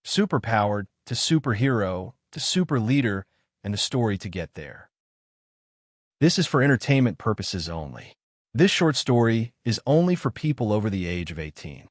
Superpowered to superhero to super leader and a story to get there. This is for entertainment purposes only. This short story is only for people over the age of 18.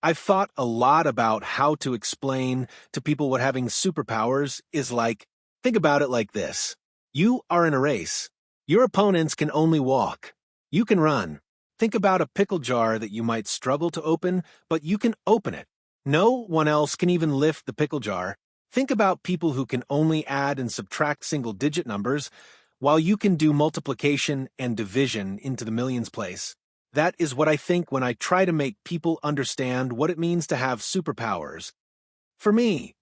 I've thought a lot about how to explain to people what having superpowers is like. Think about it like this. You are in a race. Your opponents can only walk. You can run. Think about a pickle jar that you might struggle to open, but you can open it. No one else can even lift the pickle jar. Think about people who can only add and subtract single-digit numbers, while you can do multiplication and division into the millions place. That is what I think when I try to make people understand what it means to have superpowers. For me,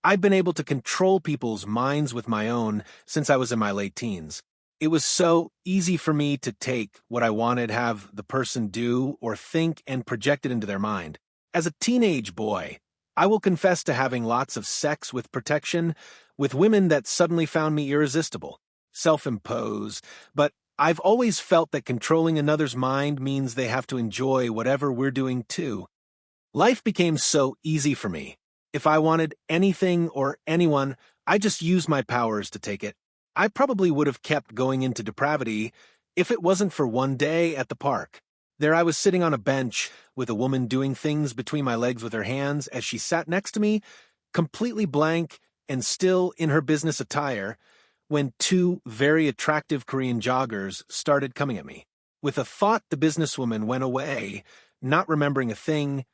I've been able to control people's minds with my own since I was in my late teens. It was so easy for me to take what I wanted to have the person do or think and project it into their mind. As a teenage boy, I will confess to having lots of sex with protection with women that suddenly found me irresistible, self-imposed, but I've always felt that controlling another's mind means they have to enjoy whatever we're doing too. Life became so easy for me. If I wanted anything or anyone, I just used my powers to take it. I probably would have kept going into depravity if it wasn't for one day at the park. There I was sitting on a bench with a woman doing things between my legs with her hands as she sat next to me, completely blank and still in her business attire, when two very attractive Korean joggers started coming at me. With a thought, the businesswoman went away, not remembering a thing,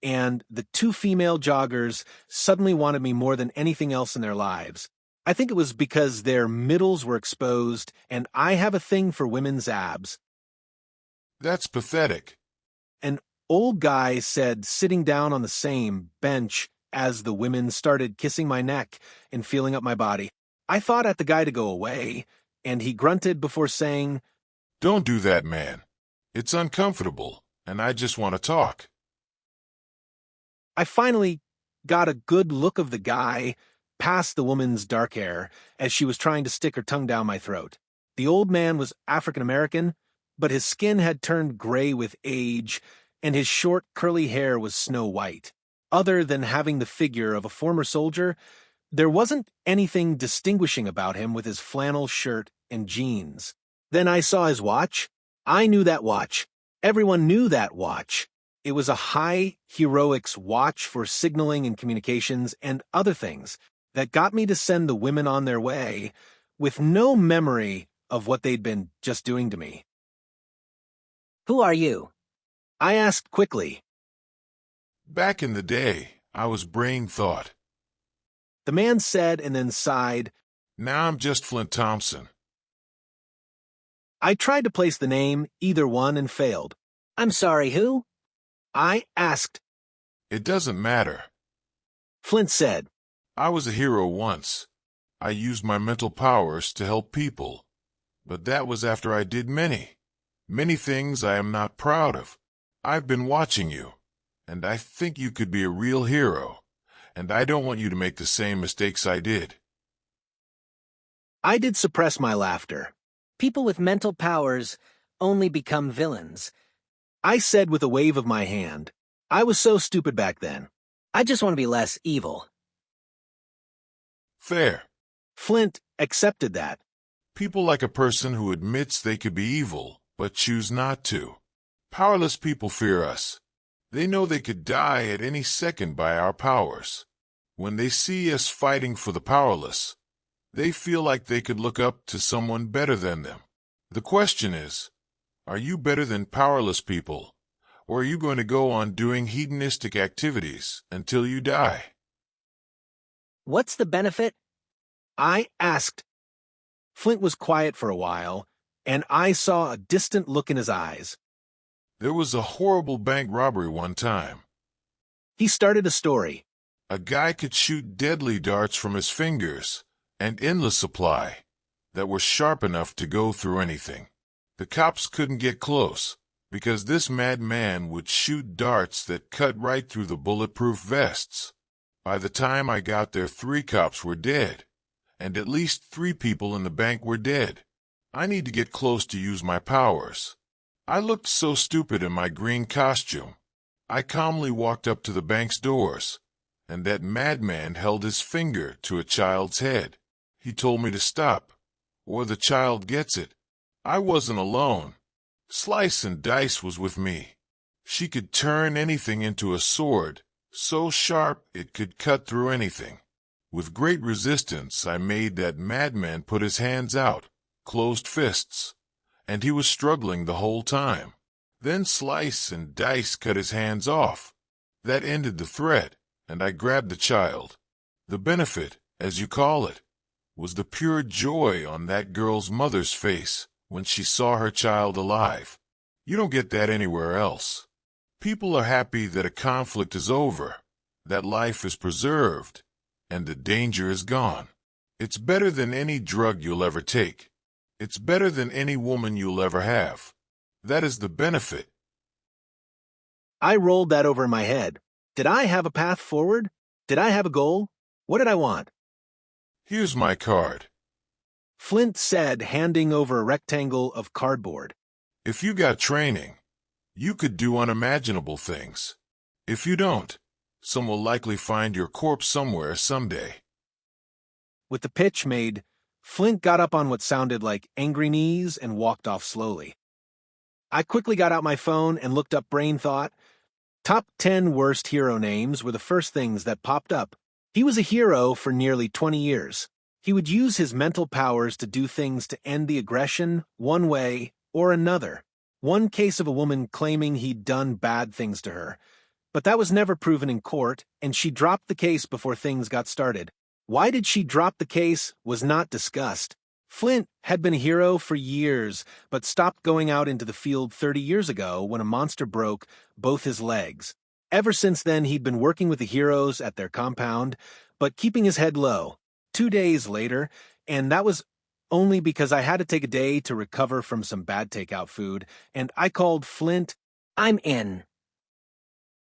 and the two female joggers suddenly wanted me more than anything else in their lives. I think it was because their middles were exposed, and I have a thing for women's abs. That's pathetic. An old guy said, sitting down on the same bench as the women started kissing my neck and feeling up my body. I thought at the guy to go away, and he grunted before saying, "Don't do that, man. It's uncomfortable, and I just want to talk." I finally got a good look of the guy past the woman's dark hair as she was trying to stick her tongue down my throat. The old man was African American, but his skin had turned gray with age, and his short, curly hair was snow white. Other than having the figure of a former soldier, there wasn't anything distinguishing about him with his flannel shirt and jeans. Then I saw his watch. I knew that watch. Everyone knew that watch. It was a high heroics watch for signaling and communications and other things that got me to send the women on their way with no memory of what they'd been just doing to me. Who are you? I asked quickly. Back in the day, I was brain thought. The man said and then sighed. Now I'm just Flint Thompson. I tried to place the name, either one, and failed. I'm sorry, who? I asked. It doesn't matter. Flint said. I was a hero once. I used my mental powers to help people. But that was after I did many things I am not proud of. I've been watching you, and I think you could be a real hero. And I don't want you to make the same mistakes I did. I did suppress my laughter. People with mental powers only become villains. I said with a wave of my hand. I was so stupid back then. I just want to be less evil. Fair. Flint accepted that. People like a person who admits they could be evil, but choose not to. Powerless people fear us. They know they could die at any second by our powers. When they see us fighting for the powerless, they feel like they could look up to someone better than them. The question is, are you better than powerless people, or are you going to go on doing hedonistic activities until you die? What's the benefit? I asked. Flint was quiet for a while, and I saw a distant look in his eyes. There was a horrible bank robbery one time. He started a story. A guy could shoot deadly darts from his fingers, and endless supply, that were sharp enough to go through anything. The cops couldn't get close, because this madman would shoot darts that cut right through the bulletproof vests. By the time I got there, 3 cops were dead, and at least 3 people in the bank were dead. I need to get close to use my powers. I looked so stupid in my green costume. I calmly walked up to the bank's doors, and that madman held his finger to a child's head. He told me to stop, or the child gets it. I wasn't alone. Slice and Dice was with me. She could turn anything into a sword, so sharp it could cut through anything. With great resistance, I made that madman put his hands out, closed fists, and he was struggling the whole time. Then Slice and Dice cut his hands off. That ended the threat, and I grabbed the child. The benefit, as you call it, was the pure joy on that girl's mother's face when she saw her child alive. You don't get that anywhere else. People are happy that a conflict is over, that life is preserved, and the danger is gone. It's better than any drug you'll ever take. It's better than any woman you'll ever have. That is the benefit. I rolled that over in my head. Did I have a path forward? Did I have a goal? What did I want? Here's my card. Flint said, handing over a rectangle of cardboard. If you got training, you could do unimaginable things. If you don't, some will likely find your corpse somewhere someday. With the pitch made, Flint got up on what sounded like angry knees and walked off slowly. I quickly got out my phone and looked up Brain Thought. Top 10 worst hero names were the first things that popped up. He was a hero for nearly 20 years. He would use his mental powers to do things to end the aggression one way or another. One case of a woman claiming he'd done bad things to her. But that was never proven in court, and she dropped the case before things got started. Why did she drop the case was not discussed. Flint had been a hero for years, but stopped going out into the field 30 years ago when a monster broke both his legs. Ever since then, he'd been working with the heroes at their compound, but keeping his head low. 2 days later, and that was only because I had to take a day to recover from some bad takeout food, and I called Flint. I'm in.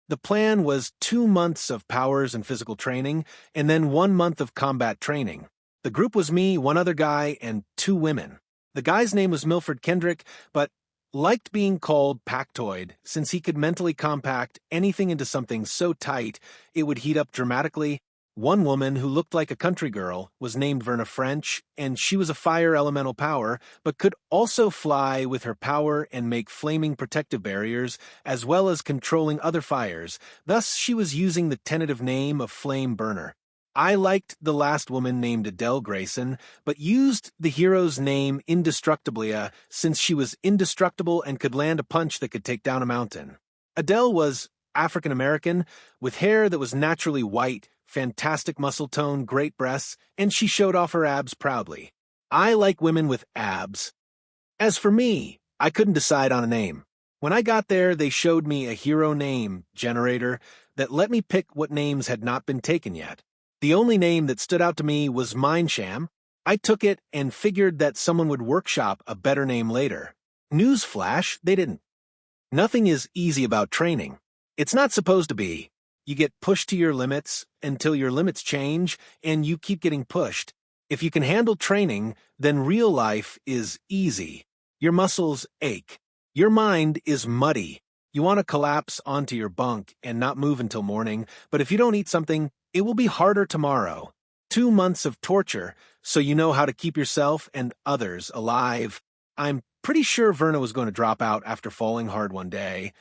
The plan was 2 months of powers and physical training, and then 1 month of combat training. The group was me, one other guy, and 2 women. The guy's name was Milford Kendrick, but liked being called Pactoid, since he could mentally compact anything into something so tight it would heat up dramatically. One woman, who looked like a country girl, was named Verna French, and she was a fire elemental power, but could also fly with her power and make flaming protective barriers, as well as controlling other fires. Thus, she was using the tentative name of Flame Burner. I liked the last woman named Adele Grayson, but used the hero's name Indestructiblia since she was indestructible and could land a punch that could take down a mountain. Adele was African American, with hair that was naturally white, fantastic muscle tone, great breasts, and she showed off her abs proudly. I like women with abs. As for me, I couldn't decide on a name. When I got there, they showed me a hero name generator that let me pick what names had not been taken yet. The only name that stood out to me was Mindsham. I took it and figured that someone would workshop a better name later. Newsflash, they didn't. Nothing is easy about training. It's not supposed to be. You get pushed to your limits until your limits change, and you keep getting pushed. If you can handle training, then real life is easy. Your muscles ache. Your mind is muddy. You want to collapse onto your bunk and not move until morning, but if you don't eat something, it will be harder tomorrow. 2 months of torture, so you know how to keep yourself and others alive. I'm pretty sure Verna was going to drop out after falling hard one day,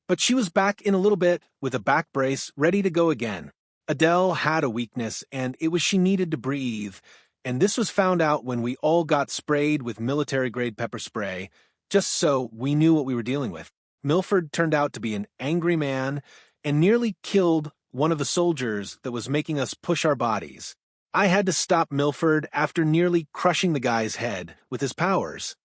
but she was back in a little bit with a back brace ready to go again. Adele had a weakness, and it was she needed to breathe, and this was found out when we all got sprayed with military-grade pepper spray, just so we knew what we were dealing with. Milford turned out to be an angry man and nearly killed one of the soldiers that was making us push our bodies. I had to stop Milford after nearly crushing the guy's head with his powers.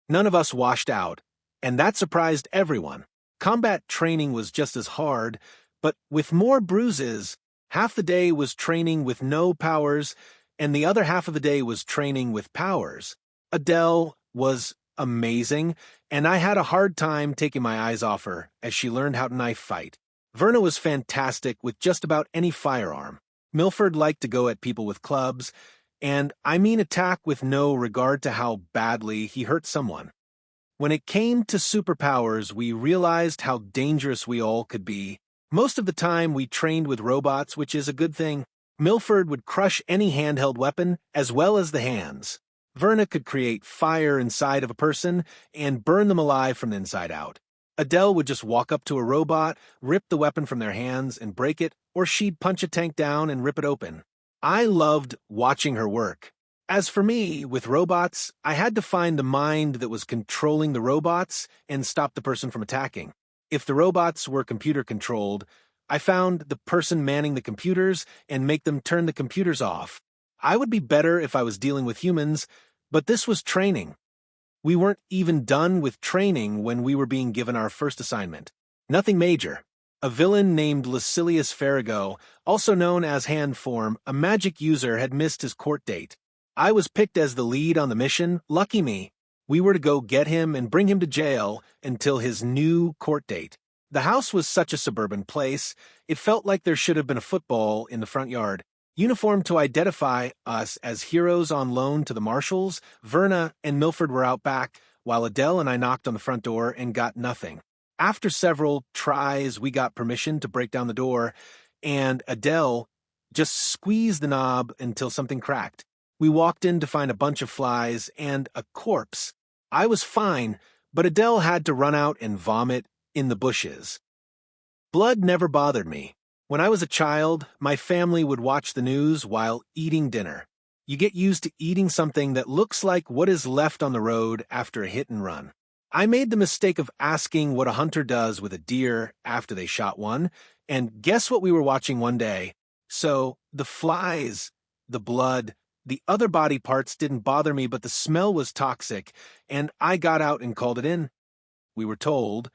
None of us washed out, and that surprised everyone. Combat training was just as hard, but with more bruises. Half the day was training with no powers, and the other half of the day was training with powers. Adele was amazing, and I had a hard time taking my eyes off her as she learned how to knife fight. Verna was fantastic with just about any firearm. Milford liked to go at people with clubs, and I mean attack with no regard to how badly he hurt someone. When it came to superpowers, we realized how dangerous we all could be. Most of the time, we trained with robots, which is a good thing. Milford would crush any handheld weapon, as well as the hands. Verna could create fire inside of a person and burn them alive from the inside out. Adele would just walk up to a robot, rip the weapon from their hands and break it, or she'd punch a tank down and rip it open. I loved watching her work. As for me, with robots, I had to find the mind that was controlling the robots and stop the person from attacking. If the robots were computer-controlled, I found the person manning the computers and make them turn the computers off. I would be better if I was dealing with humans, but this was training. We weren't even done with training when we were being given our first assignment. Nothing major. A villain named Lucilius Farrago, also known as Hand Form, a magic user, had missed his court date. I was picked as the lead on the mission. Lucky me. We were to go get him and bring him to jail until his new court date. The house was such a suburban place, it felt like there should have been a football in the front yard. Uniformed to identify us as heroes on loan to the marshals, Verna and Milford were out back, while Adele and I knocked on the front door and got nothing. After several tries, we got permission to break down the door, and Adele just squeezed the knob until something cracked. We walked in to find a bunch of flies and a corpse. I was fine, but Adele had to run out and vomit in the bushes. Blood never bothered me. When I was a child, my family would watch the news while eating dinner. You get used to eating something that looks like what is left on the road after a hit and run. I made the mistake of asking what a hunter does with a deer after they shot one, and guess what we were watching one day? So, the flies, the blood, the other body parts didn't bother me, but the smell was toxic, and I got out and called it in. We were told,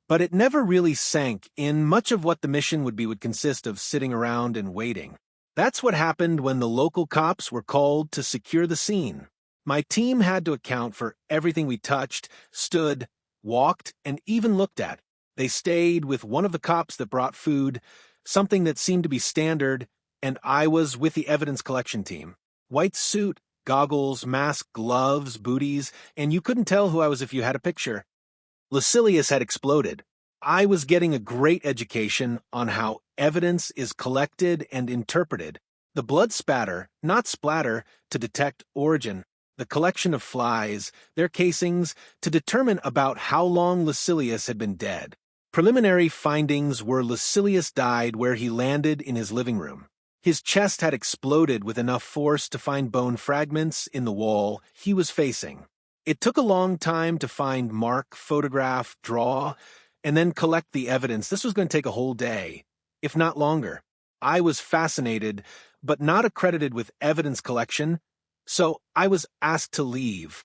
but it never really sank in. Much of what the mission would consist of sitting around and waiting. That's what happened when the local cops were called to secure the scene. My team had to account for everything we touched, stood, walked, and even looked at. They stayed with one of the cops that brought food, something that seemed to be standard, and I was with the evidence collection team. White suit, goggles, mask, gloves, booties, and you couldn't tell who I was if you had a picture. Lucilius had exploded. I was getting a great education on how evidence is collected and interpreted. The blood spatter, not splatter, to detect origin. The collection of flies, their casings, to determine about how long Lucilius had been dead. Preliminary findings were Lucilius died where he landed in his living room. His chest had exploded with enough force to find bone fragments in the wall he was facing. It took a long time to find, mark, photograph, draw, and then collect the evidence. This was going to take a whole day, if not longer. I was fascinated, but not accredited with evidence collection, so I was asked to leave.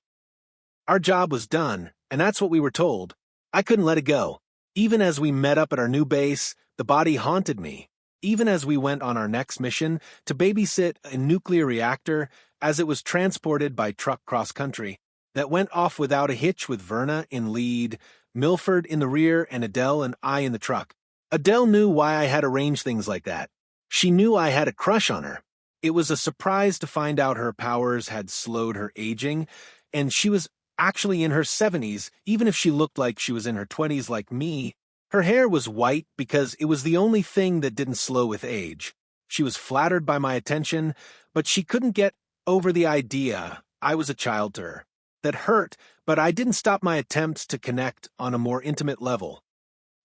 Our job was done, and that's what we were told. I couldn't let it go. Even as we met up at our new base, the body haunted me. Even as we went on our next mission to babysit a nuclear reactor as it was transported by truck cross-country, that went off without a hitch with Verna in lead, Milford in the rear, and Adele and I in the truck. Adele knew why I had arranged things like that. She knew I had a crush on her. It was a surprise to find out her powers had slowed her aging, and she was actually in her 70s, even if she looked like she was in her 20s like me. Her hair was white because it was the only thing that didn't slow with age. She was flattered by my attention, but she couldn't get over the idea I was a child to her. That hurt, but I didn't stop my attempts to connect on a more intimate level.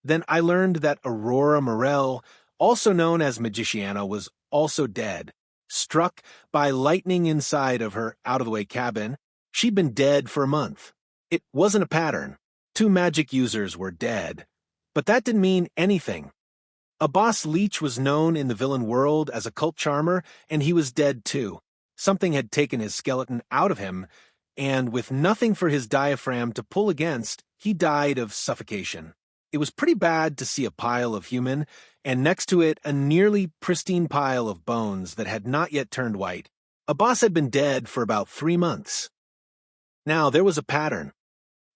Then I learned that Aurora Morel, also known as Magiciana, was also dead, struck by lightning inside of her out-of-the-way cabin. She'd been dead for a month. It wasn't a pattern. 2 magic users were dead. But that didn't mean anything. A boss leech was known in the villain world as a cult charmer, and he was dead too. Something had taken his skeleton out of him, and with nothing for his diaphragm to pull against, he died of suffocation. It was pretty bad to see a pile of human, and next to it a nearly pristine pile of bones that had not yet turned white. A boss had been dead for about 3 months. Now, there was a pattern.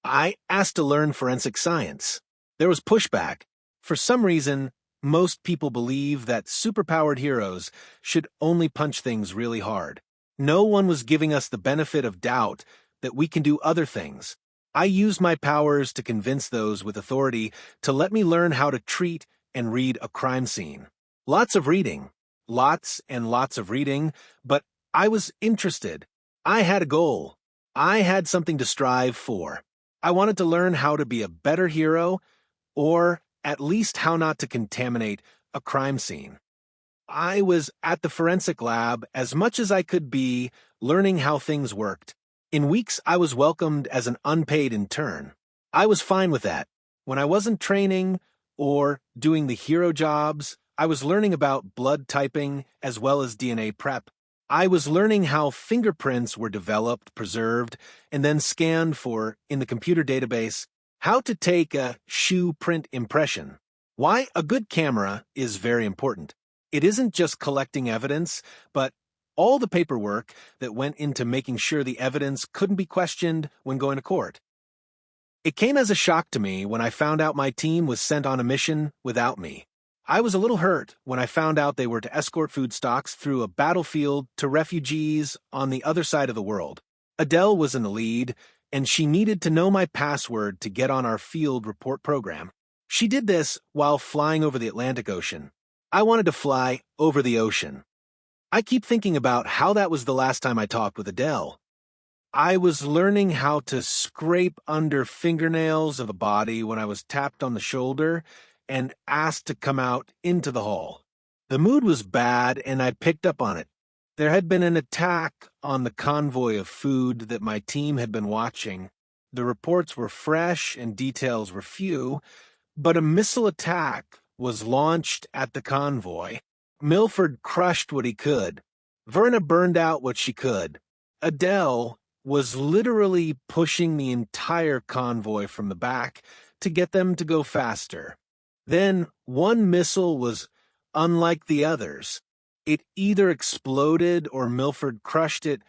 I asked to learn forensic science. There was pushback. For some reason, most people believe that superpowered heroes should only punch things really hard. No one was giving us the benefit of doubt that we can do other things. I used my powers to convince those with authority to let me learn how to treat and read a crime scene. Lots of reading. Lots and lots of reading, but I was interested. I had a goal. I had something to strive for. I wanted to learn how to be a better hero, or at least how not to contaminate a crime scene. I was at the forensic lab as much as I could be, learning how things worked. In weeks, I was welcomed as an unpaid intern. I was fine with that. When I wasn't training or doing the hero jobs, I was learning about blood typing as well as DNA prep. I was learning how fingerprints were developed, preserved, and then scanned for, in the computer database, how to take a shoe print impression. Why a good camera is very important. It isn't just collecting evidence, but all the paperwork that went into making sure the evidence couldn't be questioned when going to court. It came as a shock to me when I found out my team was sent on a mission without me. I was a little hurt when I found out they were to escort food stocks through a battlefield to refugees on the other side of the world. Adele was in the lead, and she needed to know my password to get on our field report program. She did this while flying over the Atlantic Ocean. I wanted to fly over the ocean. I keep thinking about how that was the last time I talked with Adele. I was learning how to scrape under fingernails of a body when I was tapped on the shoulder and asked to come out into the hall. The mood was bad, and I picked up on it. There had been an attack on the convoy of food that my team had been watching. The reports were fresh and details were few, but a missile attack was launched at the convoy. Milford crushed what he could. Verna burned out what she could. Adele was literally pushing the entire convoy from the back to get them to go faster. Then one missile was unlike the others. It either exploded or Milford crushed it,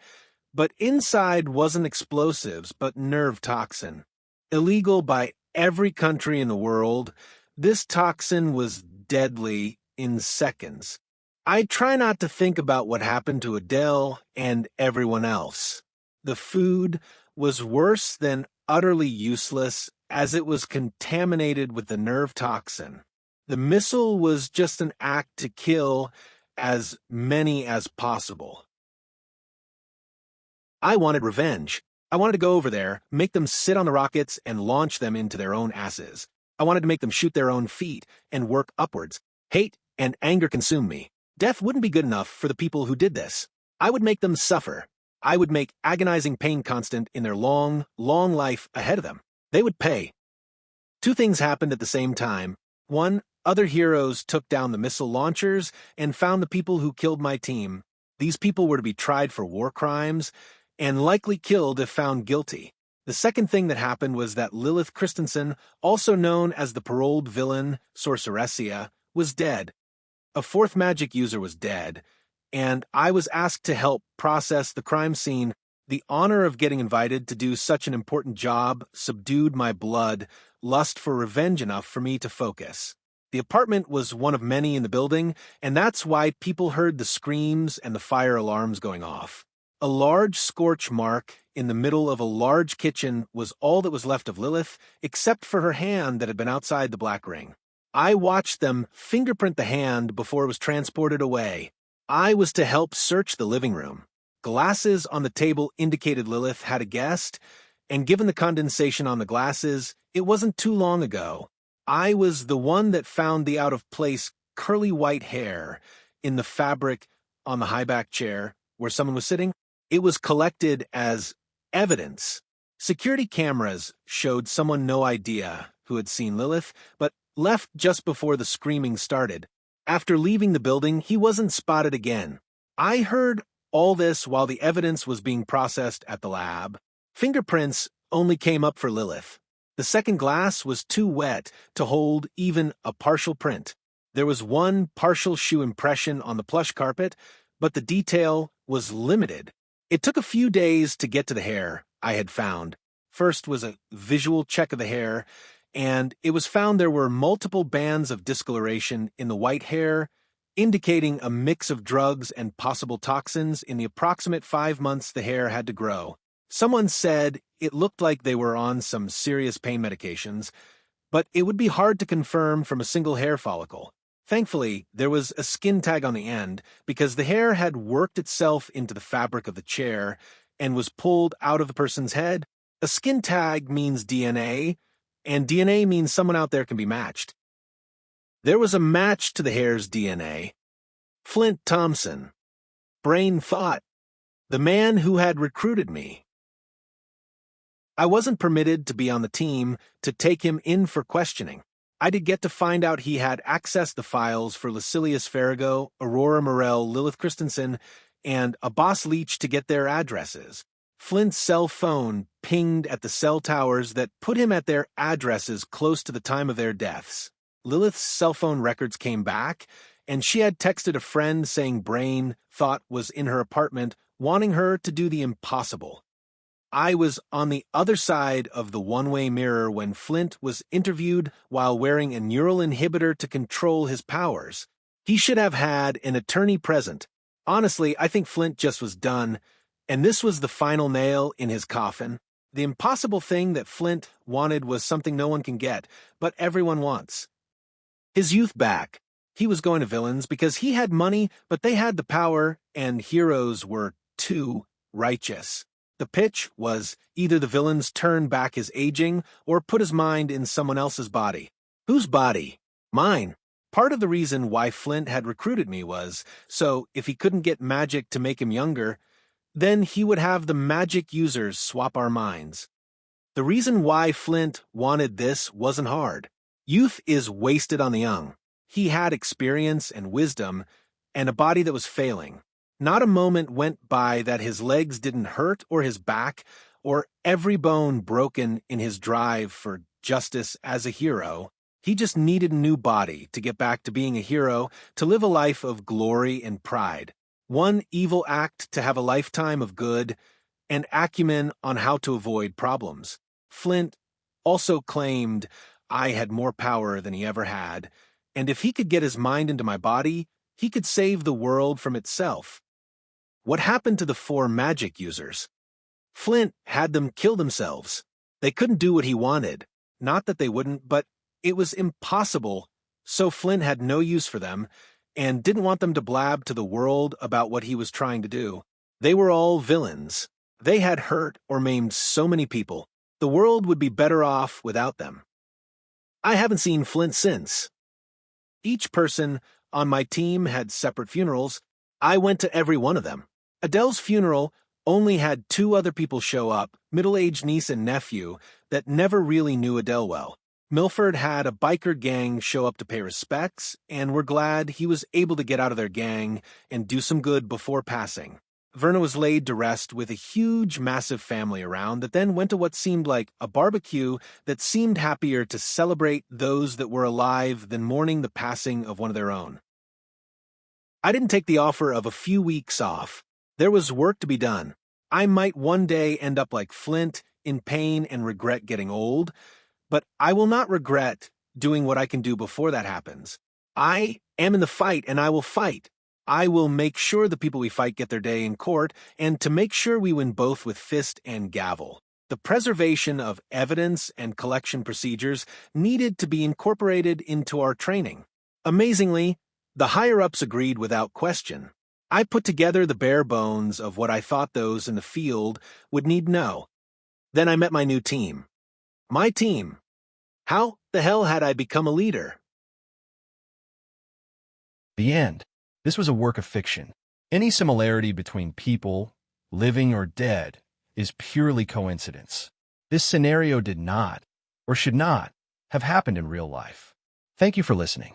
but inside wasn't explosives, but nerve toxin. Illegal by every country in the world, this toxin was deadly in seconds. I try not to think about what happened to Adele and everyone else. The food was worse than utterly useless, as it was contaminated with the nerve toxin. The missile was just an act to kill as many as possible. I wanted revenge. I wanted to go over there, make them sit on the rockets and launch them into their own asses. I wanted to make them shoot their own feet and work upwards. Hate and anger consumed me. Death wouldn't be good enough for the people who did this. I would make them suffer. I would make agonizing pain constant in their long, long life ahead of them. They would pay. Two things happened at the same time. One, other heroes took down the missile launchers and found the people who killed my team. These people were to be tried for war crimes and likely killed if found guilty. The second thing that happened was that Lilith Christensen, also known as the paroled villain Sorceressia, was dead. A fourth magic user was dead, and I was asked to help process the crime scene. The honor of getting invited to do such an important job subdued my blood, lust for revenge enough for me to focus. The apartment was one of many in the building, and that's why people heard the screams and the fire alarms going off. A large scorch mark in the middle of a large kitchen was all that was left of Lilith, except for her hand that had been outside the black ring. I watched them fingerprint the hand before it was transported away. I was to help search the living room. Glasses on the table indicated Lilith had a guest, and given the condensation on the glasses, it wasn't too long ago. I was the one that found the out-of-place curly white hair in the fabric on the high-back chair where someone was sitting. It was collected as evidence. Security cameras showed someone no idea who had seen Lilith, but left just before the screaming started. After leaving the building, he wasn't spotted again. I heard all this while the evidence was being processed at the lab. Fingerprints only came up for Lilith. The second glass was too wet to hold even a partial print. There was one partial shoe impression on the plush carpet, but the detail was limited. It took a few days to get to the hair I had found. First was a visual check of the hair, and it was found there were multiple bands of discoloration in the white hair, indicating a mix of drugs and possible toxins in the approximate 5 months the hair had to grow. Someone said it looked like they were on some serious pain medications, but it would be hard to confirm from a single hair follicle. Thankfully, there was a skin tag on the end because the hair had worked itself into the fabric of the chair and was pulled out of the person's head. A skin tag means DNA, and DNA means someone out there can be matched. There was a match to the hair's DNA. Flint Thompson. Brain thought. The man who had recruited me. I wasn't permitted to be on the team to take him in for questioning. I did get to find out he had accessed the files for Lucilius Farrago, Aurora Morell, Lilith Christensen, and a boss leech to get their addresses. Flint's cell phone pinged at the cell towers that put him at their addresses close to the time of their deaths. Lilith's cell phone records came back, and she had texted a friend saying Brain thought was in her apartment, wanting her to do the impossible. I was on the other side of the one-way mirror when Flint was interviewed while wearing a neural inhibitor to control his powers. He should have had an attorney present. Honestly, I think Flint just was done, and this was the final nail in his coffin. The impossible thing that Flint wanted was something no one can get, but everyone wants. His youth back. He was going to villains because he had money, but they had the power, and heroes were too righteous. The pitch was either the villains turn back his aging or put his mind in someone else's body. Whose body? Mine. Part of the reason why Flint had recruited me was so if he couldn't get magic to make him younger, then he would have the magic users swap our minds. The reason why Flint wanted this wasn't hard. Youth is wasted on the young. He had experience and wisdom and a body that was failing. Not a moment went by that his legs didn't hurt or his back, or every bone broken in his drive for justice as a hero. He just needed a new body to get back to being a hero, to live a life of glory and pride. One evil act to have a lifetime of good, and acumen on how to avoid problems. Flint also claimed I had more power than he ever had, and if he could get his mind into my body, he could save the world from itself. What happened to the 4 magic users? Flint had them kill themselves. They couldn't do what he wanted. Not that they wouldn't, but it was impossible, so Flint had no use for them and didn't want them to blab to the world about what he was trying to do. They were all villains. They had hurt or maimed so many people. The world would be better off without them. I haven't seen Flint since. Each person on my team had separate funerals. I went to every one of them. Adele's funeral only had 2 other people show up, middle-aged niece and nephew, that never really knew Adele well. Milford had a biker gang show up to pay respects, and were glad he was able to get out of their gang and do some good before passing. Verna was laid to rest with a huge, massive family around that then went to what seemed like a barbecue that seemed happier to celebrate those that were alive than mourning the passing of one of their own. I didn't take the offer of a few weeks off. There was work to be done. I might one day end up like Flint, in pain and regret getting old, but I will not regret doing what I can do before that happens. I am in the fight, and I will fight. I will make sure the people we fight get their day in court, and to make sure we win both with fist and gavel. The preservation of evidence and collection procedures needed to be incorporated into our training. Amazingly, the higher-ups agreed without question. I put together the bare bones of what I thought those in the field would need to know. Then I met my new team. My team. How the hell had I become a leader? The end. This was a work of fiction. Any similarity between people, living or dead, is purely coincidence. This scenario did not, or should not, have happened in real life. Thank you for listening.